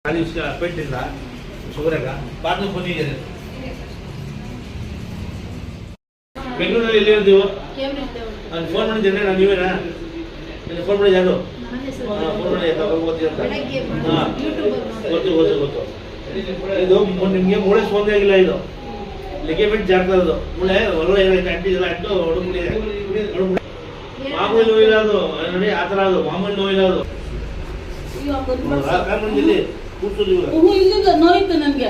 ಪೆಟ್ಟಿಲ್ಲ ಶುಗರಾಗ bathroom ಬಂದಿದ್ದೇನೆ. ಬೆಂಗಳೂರಲ್ಲಿ ಎಲ್ಲಿ ಇರ್ತೀವಿ? ನಾನು ಫೋನ್ ಮಾಡಿದ್ದೇನೆ. ನಾನು ನೀವೇನಾ ಫೋನ್ ಮಾಡಿದ್ದು? ಯಾರು ಫೋನ್ ಮಾಡಿ ಗೊತ್ತು. ಇದು ನಿಮಗೆ ಮೂಳೆ ಸೋಂದೇ ಆಗಿಲ್ಲ. ಇದು ಲಿಗಮೆಂಟ್ ಜಾರ್ತಾ ಇರೋದು ಮೂಳೆ ಹೊರ ಏನೈತೆ ಅಂಟಿದೆಲ್ಲ ಅಂಟು ಹೊಡಮುಡಿದೆ. ಮಾಮೂಲಿ ನೋವಿಲ್ಲ ಅದು ನೋಡಿ, ಆ ಥರ ಅದು ಮಾಮೂಲಿ ನೋವಿಲ್ಲ ಅದು. ನೋಯಿತು ನನಗೆ.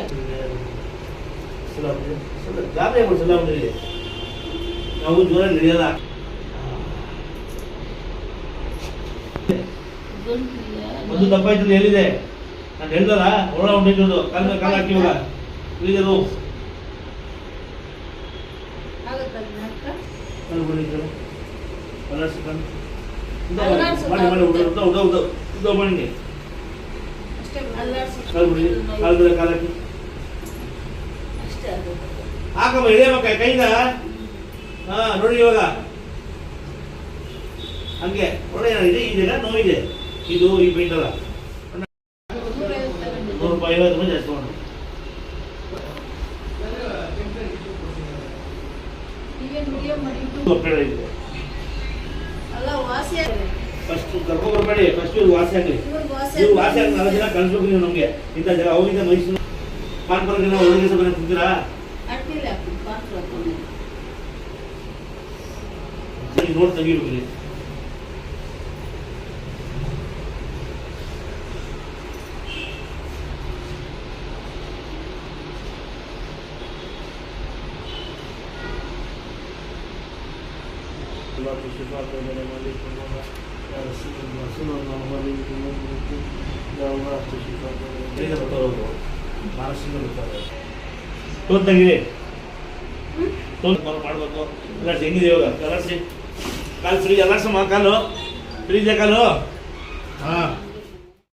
ನಾವು ಜ್ವರ ನಡೆಯಲ್ಲ. ಒಂದು ದಪ್ಪ ಇತ್ತು ಹೇಳಿದೆ ನಾನು ಹೇಳ್ದಲ್ಲ. ಒಳ ಹೊಂಟಿದ್ದು ಕಾಲ ಕಾಲ ಹಾಕಿವಾಗ ಇಳಿದರು ಮಾಡಿ ಕಾಲಕ್ಕೆ ಹಾಕಮ್ಮ ಇಳಿಯಮ್ಮ ಕೈಗ. ಹಾ ನೋಡಿ ಇವಾಗ ಹಂಗೆ ನೋಡಿ ಏನಿದೆ ಇದೆಲ್ಲ ನೋವಿದೆ. ಇದು ಈ ಪೈಂಟಲ್ಲ ₹150 ಜಾಸ್ತಿ ಮಾಡಿ ಫಸ್ಟ್ ಕರ್ಕೊಂಡ್ಬರ್ಬೇಡಿ. ಫಸ್ಟ್ ಇವ್ರು ವಾಸಿ ಆಗಲಿ. ಇವ್ರು ವಾಸಿ ಆಗಿ 4 ದಿನ ಕಳಿಸ್ಬೇಕು ನೀವು ನಮಗೆ. ಇಂಥ ಜಾಗ ಅವಾಗಿಂದ ಮೈಸೂರು ಪಾನ್ಪರ್ಗೆ ನಾವು ಒಳಗೆ ಸಭೆ ತಿಂತೀರಾ? ನೋಡಿ ತೆಗಿಬೇಕು. ತೋರ್ತಾಗಿದೆ ಮಾಡ್ಬೇಕು. ಎಲ್ಲ ಹೆಂಗಿದೆ ಇವಾಗ ಕಲರ್ಸಿ ಕಾಲು ಫ್ರೀ ಎಲ್ಲ ಕಾಲು ಫ್ರೀ ಇದೆ ಕಾಲು. ಹಾಂ